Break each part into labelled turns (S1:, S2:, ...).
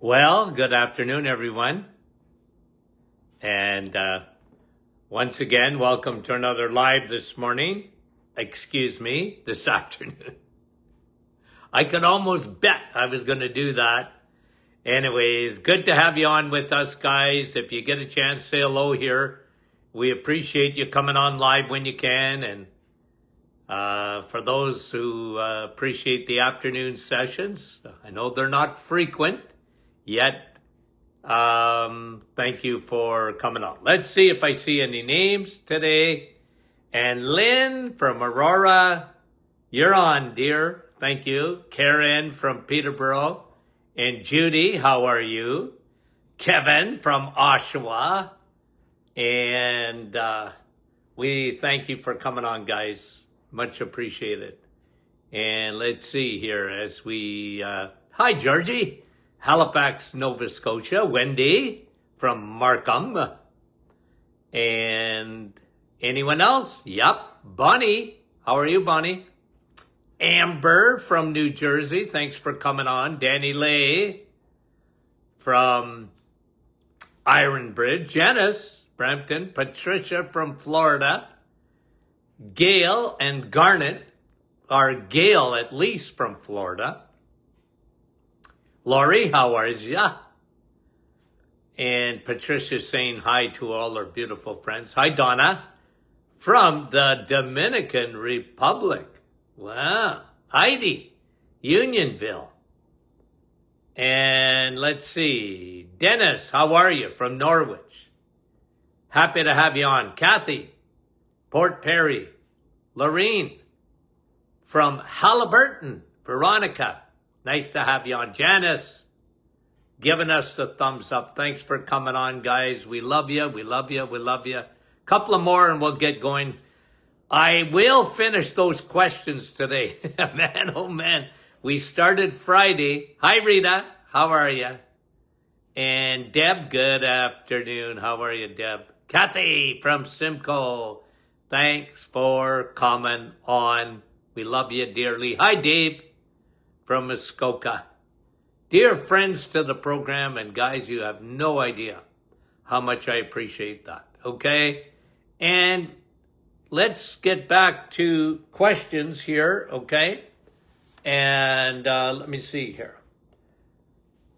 S1: Well, good afternoon, everyone. And once again, welcome to another live this morning. This afternoon. I could almost bet I was going to do that. Anyways, good to have you on with us, guys. If you get a chance, say hello here. We appreciate you coming on live when you can. And for those who appreciate the afternoon sessions, I know they're not frequent yet. Thank you for coming on. Let's see if I see any names today. And Lynn from Aurora, you're on, dear. Thank you. Karen from Peterborough. And Judy, how are you? Kevin from Oshawa. And we thank you for coming on, guys. Much appreciated. And let's see here as we... hi, Georgie. Halifax, Nova Scotia. Wendy from Markham. And anyone else? Yep. Bonnie. How are you, Bonnie? Amber from New Jersey. Thanks for coming on. Danny Lay from Ironbridge. Janice, Brampton. Patricia from Florida. Gail and Garnet, or Gail at least from Florida. Laurie, how are ya? And Patricia's saying hi to all our beautiful friends. Hi, Donna, from the Dominican Republic. Wow. Heidi, Unionville. And let's see. Dennis, how are you? From Norwich. Happy to have you on. Kathy, Port Perry. Lorene, from Halliburton. Veronica, nice to have you on. Janice, giving us the thumbs up. Thanks for coming on, guys. We love you. We love you. We love you. Couple of more and we'll get going. I will finish those questions today. Man, oh man. We started Friday. Hi, Rita. How are you? And Deb, good afternoon. How are you, Deb? Kathy from Simcoe. Thanks for coming on. We love you dearly. Hi, Dave from Muskoka. Dear friends to the program, and guys, you have no idea how much I appreciate that. Okay? And let's get back to questions here, okay? And let me see here.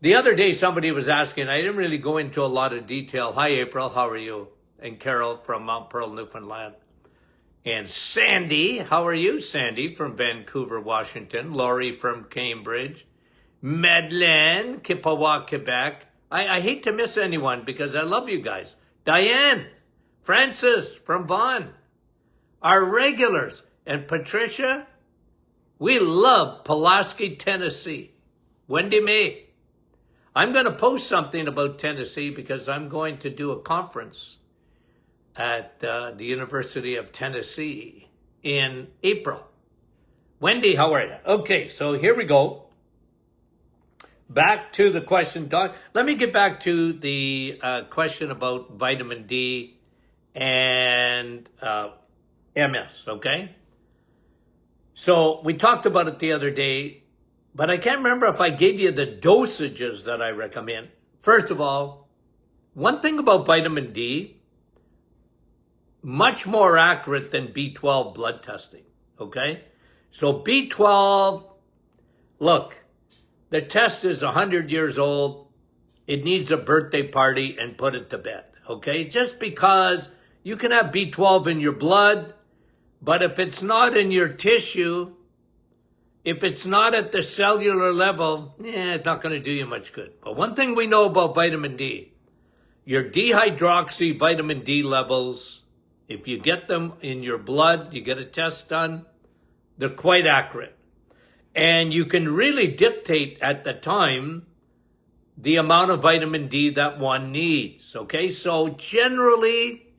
S1: The other day, somebody was asking, I didn't really go into a lot of detail. Hi, April, how are you? And Carol from Mount Pearl, Newfoundland. And Sandy, how are you? Sandy from Vancouver, Washington. Laurie from Cambridge. Madeleine, Kippawa, Quebec. I hate to miss anyone because I love you guys. Diane, Francis from Vaughan. Our regulars. And Patricia, we love Pulaski, Tennessee. Wendy May. I'm going to post something about Tennessee because I'm going to do a conference at the University of Tennessee in April. Wendy, how are you? Okay, so here we go. Back to the question, Doc. Let me get back to the question about vitamin D and MS, okay? So we talked about it the other day, but I can't remember if I gave you the dosages that I recommend. First of all, one thing about vitamin D, much more accurate than B12 blood testing, okay? So B12, look, the test is 100 years old. It needs a birthday party and put it to bed, okay? Just because you can have B12 in your blood, but if it's not in your tissue, if it's not at the cellular level, it's not going to do you much good. But one thing we know about vitamin D, your dehydroxy vitamin D levels, if you get them in your blood, you get a test done, they're quite accurate. And you can really dictate at the time the amount of vitamin D that one needs, okay? So generally,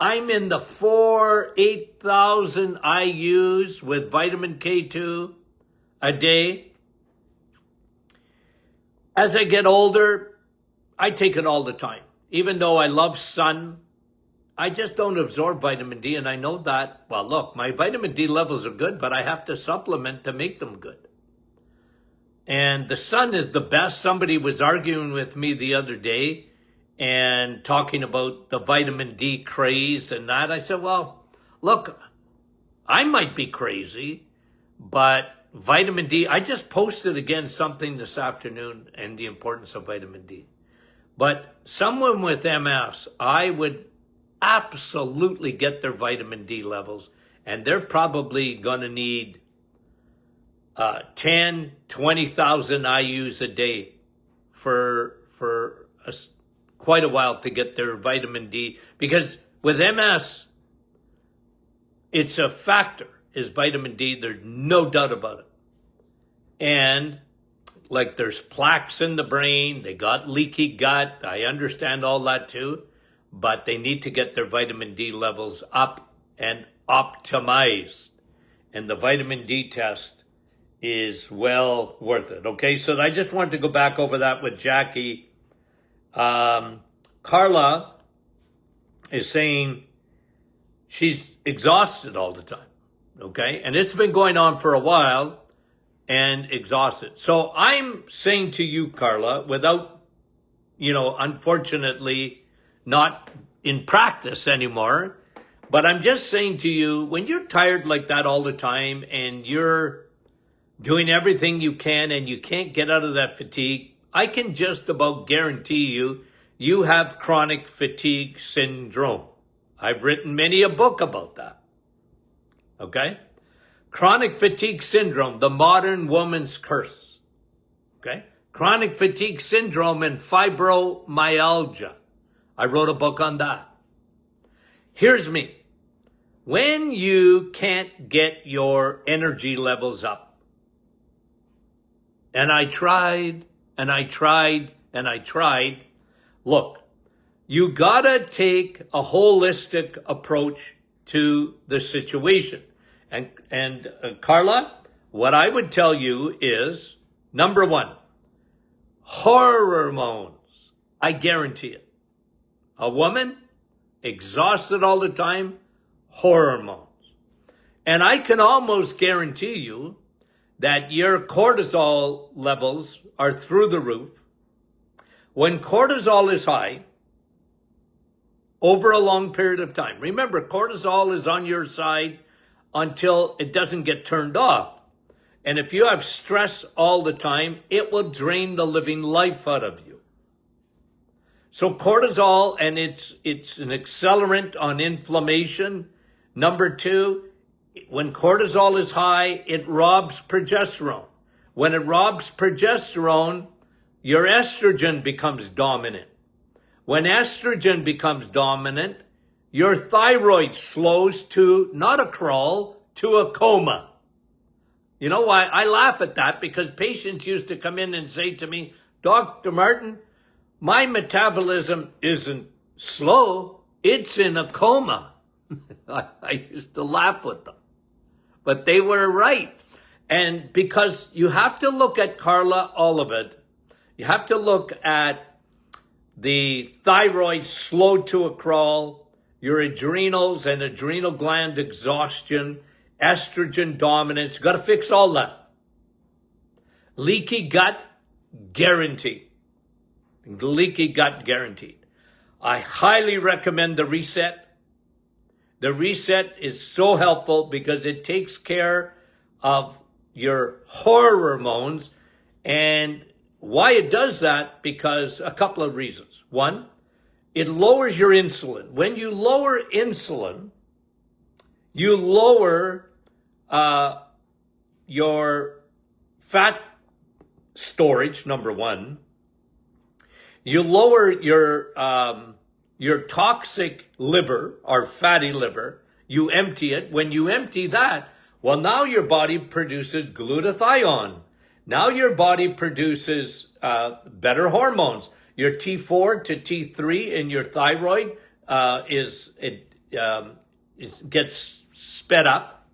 S1: I'm in the 8,000 IUs with vitamin K2 a day. As I get older, I take it all the time. Even though I love sun, I just don't absorb vitamin D, and I know that. Well, look, my vitamin D levels are good, but I have to supplement to make them good. And the sun is the best. Somebody was arguing with me the other day and talking about the vitamin D craze and that. I said, well, look, I might be crazy, but vitamin D, I just posted again something this afternoon and the importance of vitamin D. But someone with MS, I would absolutely get their vitamin D levels, and they're probably going to need 10, 20,000 IUs a day for quite a while to get their vitamin D. Because with MS, it's a factor, is vitamin D. There's no doubt about it. And like there's plaques in the brain, they got leaky gut. I understand all that too. But they need to get their vitamin D levels up and optimized. And the vitamin D test is well worth it. Okay, so I just wanted to go back over that with Jackie. Carla is saying she's exhausted all the time. Okay, and it's been going on for a while and exhausted. So I'm saying to you, Carla, without, unfortunately not in practice anymore, but I'm just saying to you, when you're tired like that all the time and you're doing everything you can and you can't get out of that fatigue, I can just about guarantee you have chronic fatigue syndrome. I've written many a book about that. Okay? Chronic fatigue syndrome, the modern woman's curse. Okay? Chronic fatigue syndrome and fibromyalgia. I wrote a book on that. Here's me. When you can't get your energy levels up, and I tried, and I tried, and I tried, look, you gotta take a holistic approach to the situation. And Carla, what I would tell you is, number one, hormones. I guarantee it. A woman, exhausted all the time, hormones. And I can almost guarantee you that your cortisol levels are through the roof. When cortisol is high, over a long period of time, remember, cortisol is on your side until it doesn't get turned off. And if you have stress all the time, it will drain the living life out of you. So cortisol, and it's an accelerant on inflammation. Number two, when cortisol is high, it robs progesterone. When it robs progesterone, your estrogen becomes dominant. When estrogen becomes dominant, your thyroid slows to not a crawl, to a coma. You know why? I laugh at that because patients used to come in and say to me, Dr. Martin, my metabolism isn't slow, it's in a coma. I used to laugh with them. But they were right. And because you have to look at, Carla, all of it, you have to look at the thyroid slowed to a crawl, your adrenals and adrenal gland exhaustion, estrogen dominance. Got to fix all that. Leaky gut, guaranteed. Leaky gut, guaranteed. I highly recommend the reset. The reset is so helpful because it takes care of your hormones. And why it does that? Because a couple of reasons. One, it lowers your insulin. When you lower insulin, you lower your fat storage, number one. You lower your toxic liver or fatty liver. You empty it. When you empty that, well, now your body produces glutathione. Now your body produces better hormones. Your T4 to T3 in your thyroid gets sped up.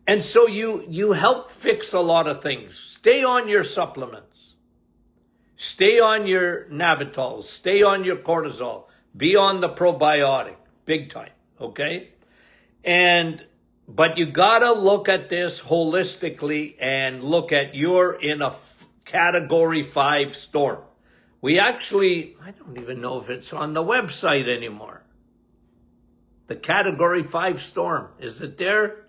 S1: And so you help fix a lot of things. Stay on your supplements. Stay on your Navitol. Stay on your cortisol. Be on the probiotic. Big time. Okay? But you gotta look at this holistically and look at you're in Category 5 storm. We actually, I don't even know if it's on the website anymore. The Category 5 storm. Is it there?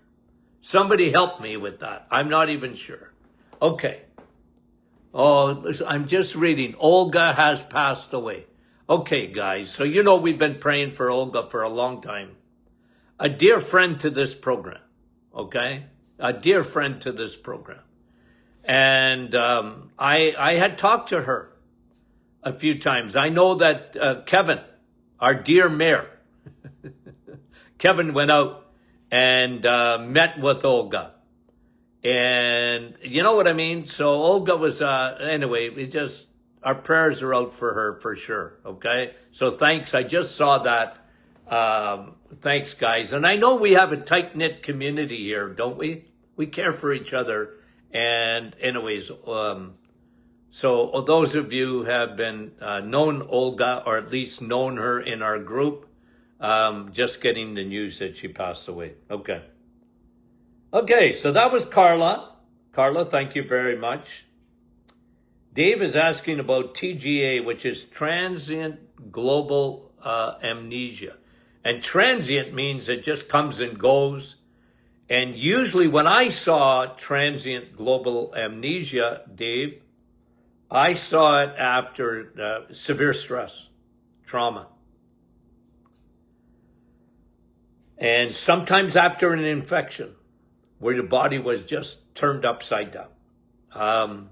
S1: Somebody help me with that. I'm not even sure. Okay. Oh, I'm just reading. Olga has passed away. Okay, guys. So you know we've been praying for Olga for a long time. A dear friend to this program. Okay? A dear friend to this program. And I had talked to her a few times. I know that Kevin, our dear mayor, Kevin went out and met with Olga. And you know what I mean? So Olga was, anyway, our prayers are out for her for sure. Okay? So thanks. I just saw that. Thanks, guys. And I know we have a tight-knit community here, don't we? We care for each other. And anyways, so those of you who have been known Olga, or at least known her in our group, just getting the news that she passed away. Okay. Okay, so that was Carla. Carla, thank you very much. Dave is asking about TGA, which is transient global amnesia. And transient means it just comes and goes. And usually when I saw transient global amnesia, Dave, I saw it after severe stress, trauma. And sometimes after an infection, where the body was just turned upside down.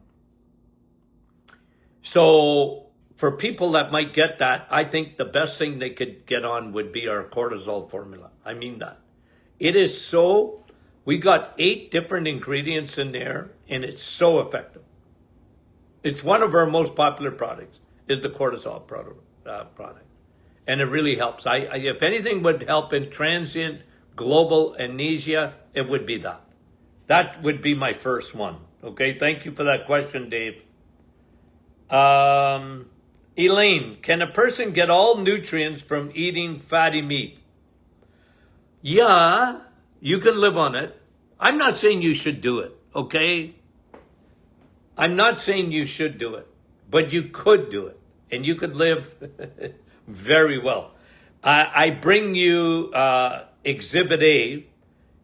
S1: So for people that might get that, I think the best thing they could get on would be our cortisol formula. I mean that. It is so, we got 8 different ingredients in there, and it's so effective. It's one of our most popular products, is the cortisol product. And it really helps. If anything would help in transient global amnesia, it would be that. That would be my first one. Okay, thank you for that question, Dave. Elaine, can a person get all nutrients from eating fatty meat? Yeah, you can live on it. I'm not saying you should do it, okay? I'm not saying you should do it, but you could do it, and you could live very well. I bring you Exhibit A,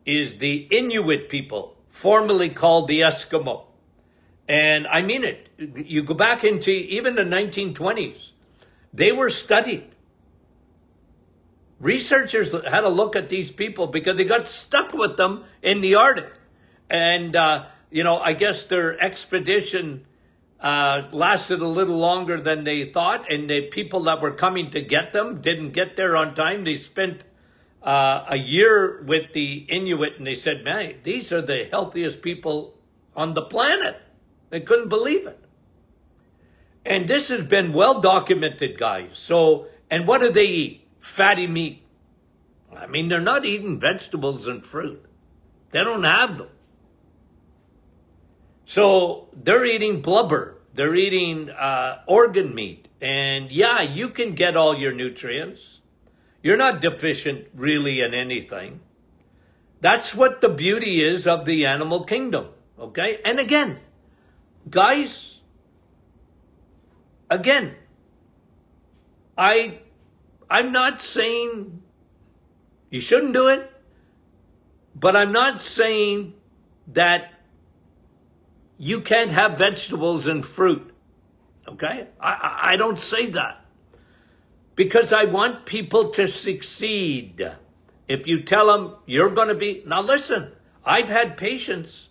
S1: is the Inuit people, formerly called the Eskimo. And I mean it. You go back into even the 1920s, they were studied. Researchers had a look at these people because they got stuck with them in the Arctic. And, I guess their expedition lasted a little longer than they thought. And the people that were coming to get them didn't get there on time. They spent a year with the Inuit, and they said, man, these are the healthiest people on the planet. They couldn't believe it. And this has been well documented, guys. So, and what do they eat? Fatty meat. I mean, they're not eating vegetables and fruit. They don't have them. So they're eating blubber. They're eating organ meat. And yeah, you can get all your nutrients. You're not deficient really in anything. That's what the beauty is of the animal kingdom. Okay? And again, guys, I'm not saying you shouldn't do it, but I'm not saying that you can't have vegetables and fruit. Okay? I don't say that. Because I want people to succeed. If you tell them you're going to be... Now listen, I've had patients,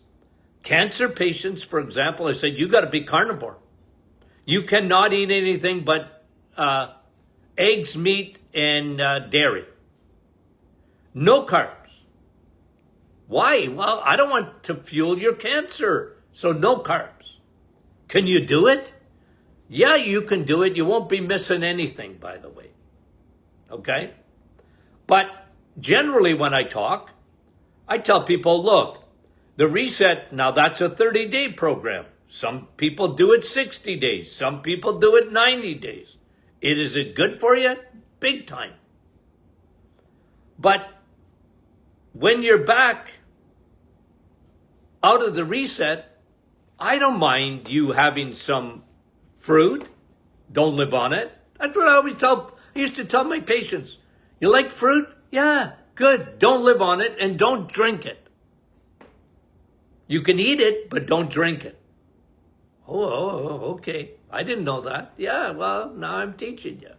S1: cancer patients, for example, I said, you got to be carnivore. You cannot eat anything but eggs, meat, and dairy. No carbs. Why? Well, I don't want to fuel your cancer, so no carbs. Can you do it? Yeah, you can do it. You won't be missing anything, by the way. Okay? But generally when I talk, I tell people, look, the reset, now that's a 30-day program. Some people do it 60 days. Some people do it 90 days. Is it good for you? Big time. But when you're back out of the reset, I don't mind you having some fruit. Don't live on it. That's what I used to tell my patients. You like fruit? Yeah, good. Don't live on it and don't drink it. You can eat it, but don't drink it. Okay. I didn't know that. Yeah, well, now I'm teaching you.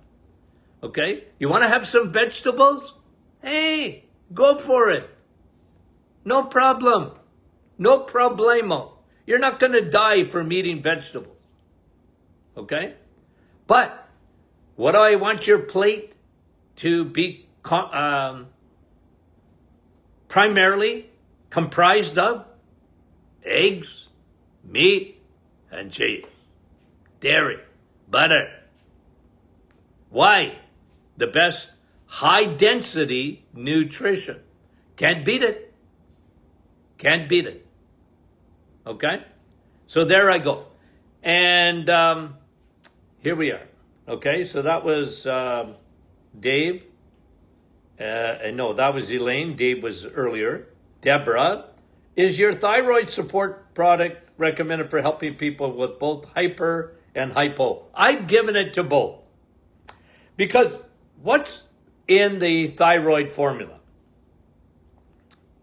S1: Okay? You want to have some vegetables? Hey, go for it. No problem. No problemo. You're not going to die from eating vegetables. Okay? But what do I want your plate to be primarily comprised of? Eggs, meat, and cheese. Dairy, butter. Why? The best high density nutrition. Can't beat it. Can't beat it. Okay? So there I go. And here we are. Okay, so that was Dave. No, that was Elaine. Dave was earlier. Deborah, is your thyroid support product recommended for helping people with both hyper and hypo? I've given it to both. Because what's in the thyroid formula?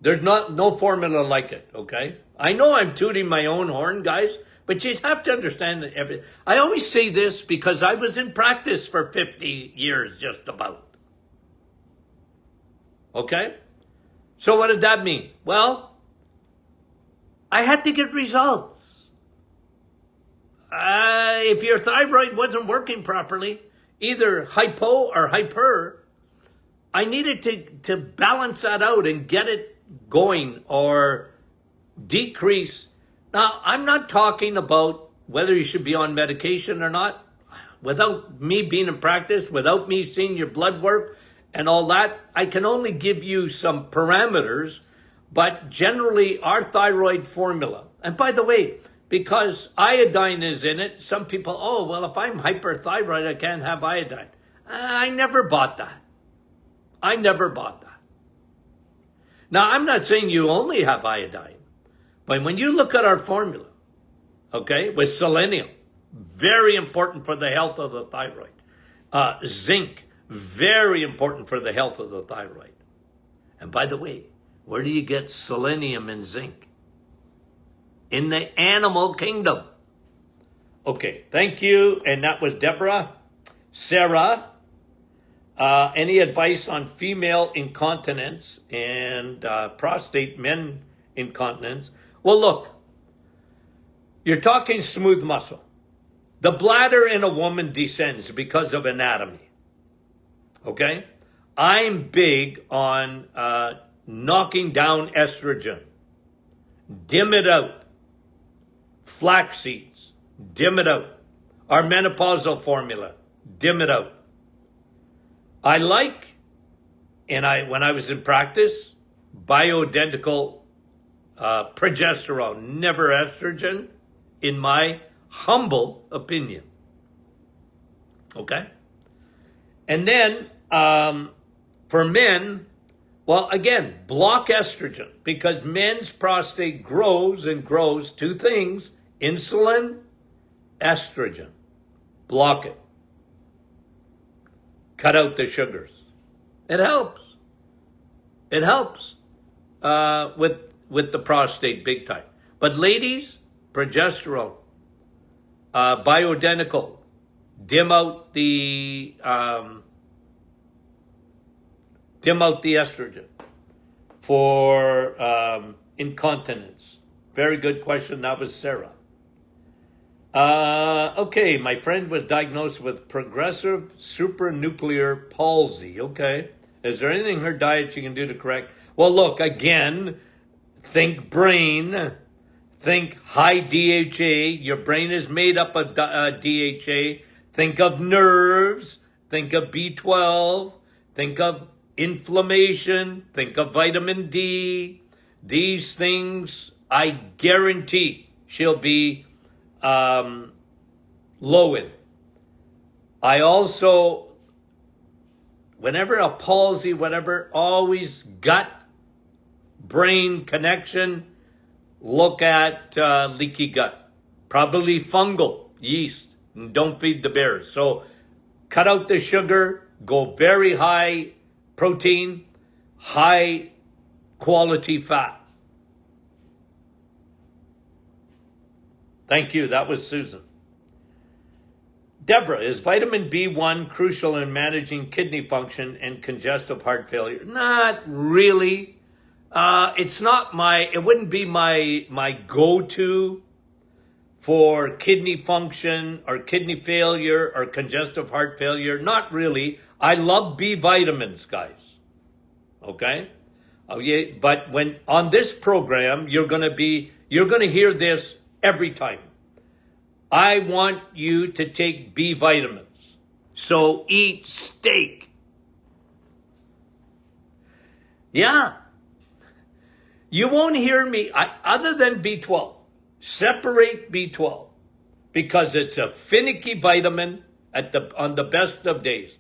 S1: There's no formula like it, okay? I know I'm tooting my own horn, guys, but you have to understand that I always say this because I was in practice for 50 years, just about. Okay? So what did that mean? Well, I had to get results. If your thyroid wasn't working properly, either hypo or hyper, I needed to balance that out and get it going or decrease. Now, I'm not talking about whether you should be on medication or not. Without me being in practice, without me seeing your blood work and all that, I can only give you some parameters, but generally our thyroid formula. And by the way, because iodine is in it, some people, oh, well, if I'm hyperthyroid, I can't have iodine. I never bought that. I never bought that. Now, I'm not saying you only have iodine, but when you look at our formula, okay, with selenium, very important for the health of the thyroid. Zinc, very important for the health of the thyroid. And by the way, where do you get selenium and zinc? In the animal kingdom. Okay, thank you. And that was Deborah. Sarah, any advice on female incontinence and prostate men incontinence? Well, look, you're talking smooth muscle. The bladder in a woman descends because of anatomy. Okay? I'm big on knocking down estrogen. Dim it out. Flax seeds. Dim it out. Our menopausal formula. Dim it out. I like, and when I was in practice, bioidentical progesterone, never estrogen, in my humble opinion. Okay? And then for men, well, again, block estrogen because men's prostate grows and grows. Two things, insulin, estrogen. Block it. Cut out the sugars. It helps. It helps with the prostate big time. But ladies, progesterone, bioidentical, dim out the estrogen for incontinence. Very good question. That was Sarah. Okay, my friend was diagnosed with progressive supranuclear palsy. Okay. Is there anything in her diet she can do to correct? Well, look, again, think brain, think high DHA. Your brain is made up of DHA. Think of nerves. Think of B12. Think of inflammation. Think of vitamin D. These things, I guarantee she'll be low in. I also, whenever a palsy, whatever, always gut, brain connection, look at leaky gut. probably fungal yeast. And don't feed the bears. So cut out the sugar, go very high protein, high quality fat. Thank you. That was Susan. Deborah, is vitamin B1 crucial in managing kidney function and congestive heart failure? Not really. It wouldn't be my go-to for kidney function or kidney failure or congestive heart failure. Not really. I love B vitamins, guys. Okay? Oh yeah, but when on this program, you're gonna hear this every time. I want you to take B vitamins. So eat steak. Yeah. You won't hear me, other than B12. Separate B12 because it's a finicky vitamin on the best of days.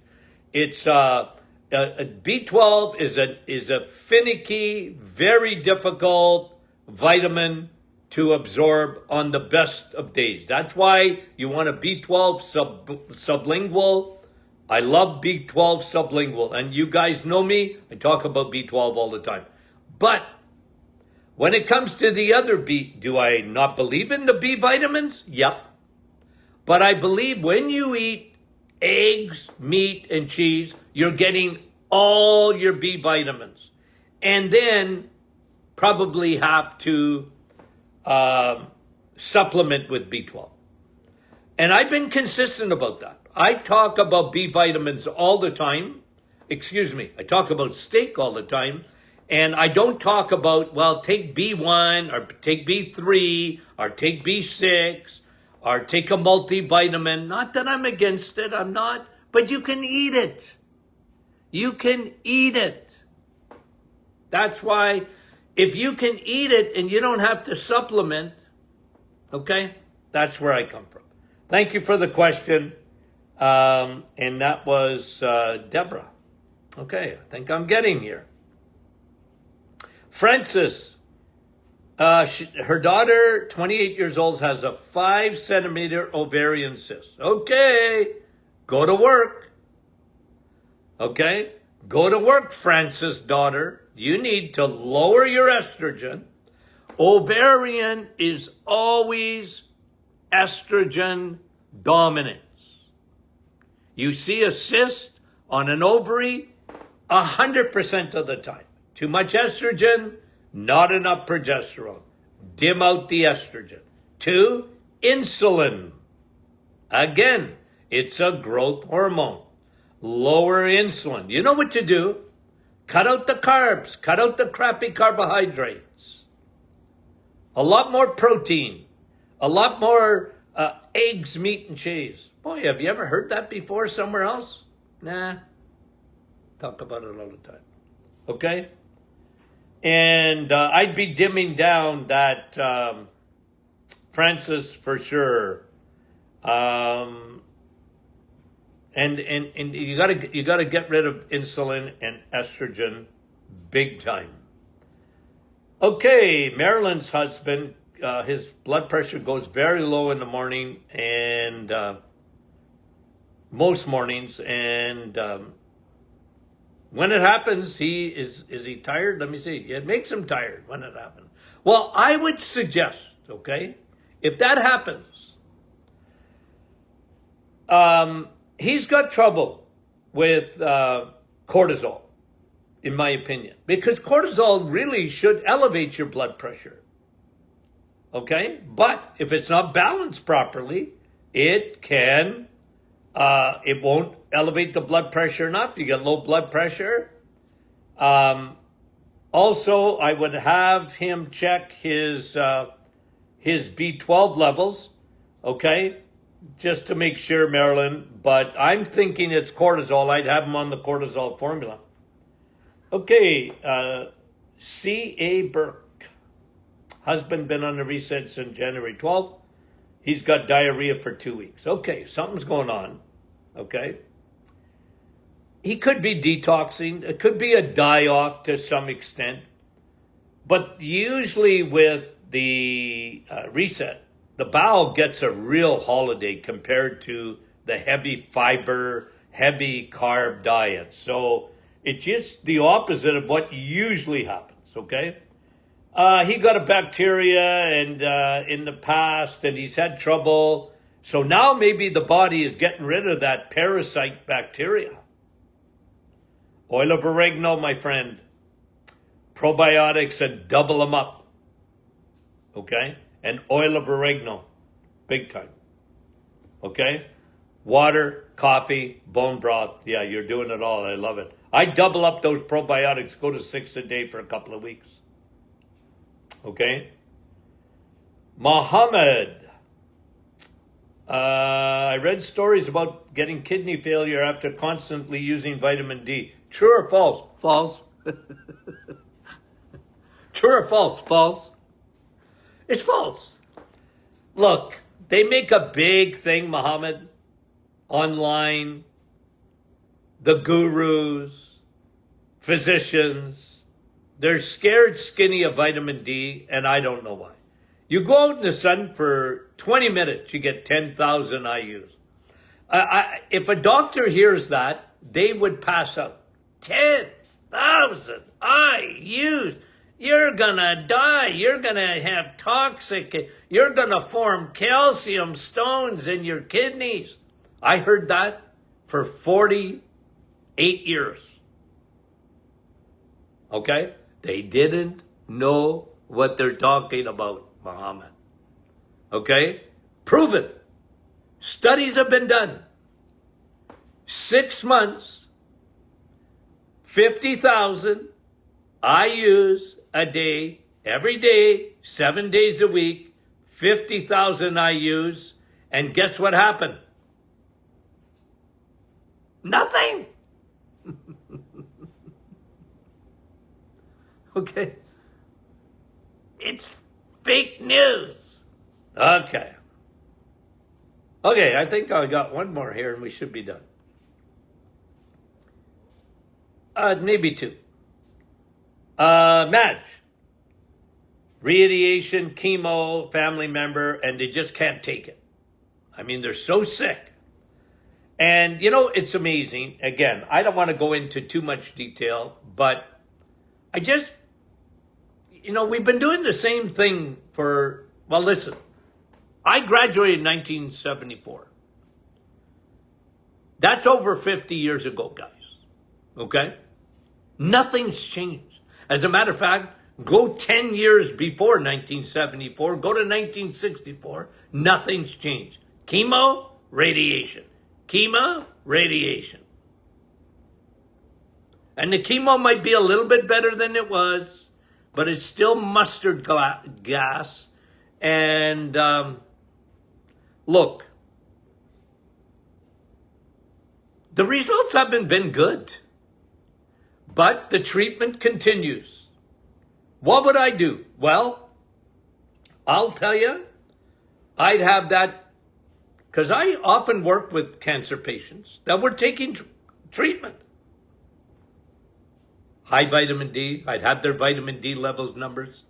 S1: It's B12 is a finicky, very difficult vitamin to absorb on the best of days. That's why you want a B12 sublingual. I love B12 sublingual, and you guys know me. I talk about B12 all the time. But when it comes to the other B, do I not believe in the B vitamins? Yep. But I believe when you eat eggs, meat, and cheese, you're getting all your B vitamins. And then probably have to supplement with B12. And I've been consistent about that. I talk about B vitamins all the time. I talk about steak all the time. And I don't talk about, well, take B1 or take B3 or take B6 or take a multivitamin. Not that I'm against it, I'm not. But you can eat it. You can eat it. That's why if you can eat it and you don't have to supplement, okay, that's where I come from. Thank you for the question. And that was Deborah. Okay, I think I'm getting here. Francis, her daughter, 28 years old, has a 5-centimeter ovarian cyst. Okay, go to work. Okay, go to work, Francis' daughter. You need to lower your estrogen. Ovarian is always estrogen dominance. You see a cyst on an ovary 100% of the time. Too much estrogen, not enough progesterone. Dim out the estrogen. 2, insulin. Again, it's a growth hormone. Lower insulin. You know what to do. Cut out the carbs. Cut out the crappy carbohydrates. A lot more protein. A lot more eggs, meat, and cheese. Boy, have you ever heard that before somewhere else? Nah. Talk about it all the time. Okay? And I'd be dimming down that Francis for sure. And you gotta get rid of insulin and estrogen big time. Okay, Marilyn's husband, his blood pressure goes very low in the morning and most mornings, and when it happens, is he tired? Let me see. It makes him tired when it happens. Well, I would suggest, okay, if that happens, he's got trouble with cortisol, in my opinion, because cortisol really should elevate your blood pressure. Okay, but if it's not balanced properly, it won't elevate the blood pressure enough. You get low blood pressure. Also, I would have him check his B12 levels, okay, just to make sure, Marilyn. But I'm thinking it's cortisol. I'd have him on the cortisol formula. Okay, C.A. Burke. Husband been on the reset since January 12th. He's got diarrhea for 2 weeks. Okay, something's going on. Okay. He could be detoxing. It could be a die-off to some extent. But usually with the reset, the bowel gets a real holiday compared to the heavy fiber, heavy carb diet. So it's just the opposite of what usually happens, okay? He got a bacteria and in the past, and he's had trouble. So now maybe the body is getting rid of that parasite bacteria. Oil of oregano, my friend. Probiotics and double them up. Okay? And oil of oregano. Big time. Okay? Water, coffee, bone broth. Yeah, you're doing it all. I love it. I double up those probiotics. Go to 6 a day for a couple of weeks. Okay? Mohammed. I read stories about getting kidney failure after constantly using vitamin D. True or false? False. True or false? False. It's false. Look, they make a big thing, Mohammed, online, the gurus, physicians. They're scared skinny of vitamin D, and I don't know why. You go out in the sun for 20 minutes, you get 10,000 IUs. If a doctor hears that, they would pass out. 10,000 IUs. You're gonna die. You're gonna have toxic. You're gonna form calcium stones in your kidneys. I heard that for 48 years. Okay? They didn't know what they're talking about, Muhammad. Okay? Proven. Studies have been done. 6 months, 50,000 IUs a day, every day, 7 days a week, 50,000 IUs, and guess what happened? Nothing. Okay? It's fake news. Okay. Okay, I think I got one more here and we should be done. Maybe two. Madge. Radiation, chemo, family member, and they just can't take it. I mean, they're so sick. And, you know, it's amazing. Again, I don't want to go into too much detail, but I just, you know, we've been doing the same thing for, well, listen, I graduated in 1974. That's over 50 years ago, guys. Okay? Nothing's changed. As a matter of fact, go 10 years before 1974, go to 1964, nothing's changed. Chemo, radiation. Chemo, radiation. And the chemo might be a little bit better than it was, but it's still mustard gas. And look, the results haven't been good, but the treatment continues. What would I do? Well, I'll tell you, I'd have that, because I often work with cancer patients that were taking treatment. High vitamin D, I'd have their vitamin D levels numbers.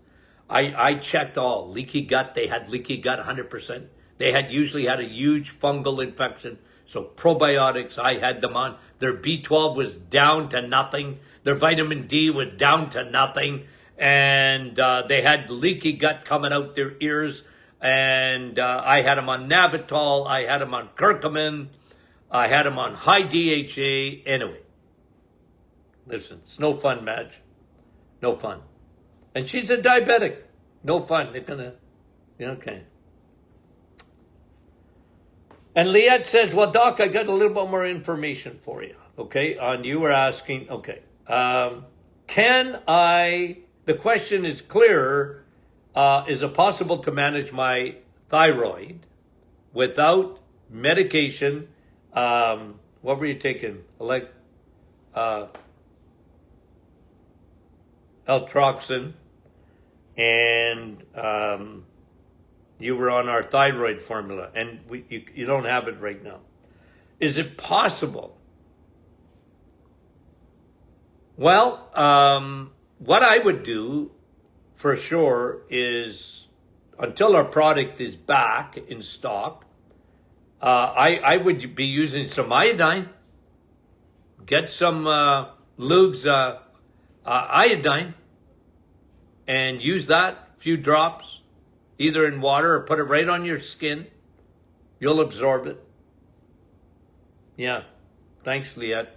S1: I checked all. Leaky gut, they had leaky gut 100%. They had usually had a huge fungal infection. So probiotics, I had them on. Their B12 was down to nothing. Their vitamin D was down to nothing. And they had leaky gut coming out their ears. And I had them on Navitol. I had them on curcumin. I had them on high DHA. Anyway, listen, it's no fun, Madge. No fun. And she's a diabetic. No fun. They're gonna, okay. And Liette says, well, Doc, I got a little bit more information for you. Okay, you were asking, okay. The question is clearer. Is it possible to manage my thyroid without medication? What were you taking? Like Eltroxin, and you were on our thyroid formula, and you don't have it right now. Is it possible? Well, what I would do for sure is until our product is back in stock, I would be using some iodine. Get some Lugs iodine and use that, few drops, either in water or put it right on your skin. You'll absorb it. Yeah. Thanks, Liette.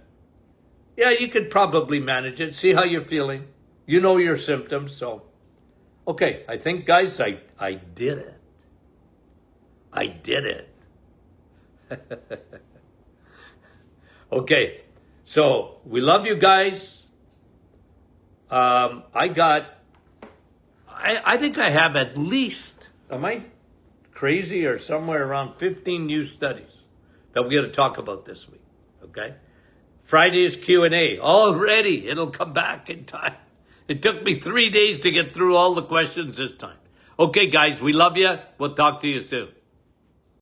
S1: Yeah, you could probably manage it. See how you're feeling. You know your symptoms, so. Okay, I think, guys, I did it. I did it. Okay, so we love you guys. I think I have at least, am I crazy, or somewhere around 15 new studies that we're going to talk about this week, okay? Friday's Q&A, already, it'll come back in time. It took me 3 days to get through all the questions this time. Okay, guys, we love you. We'll talk to you soon.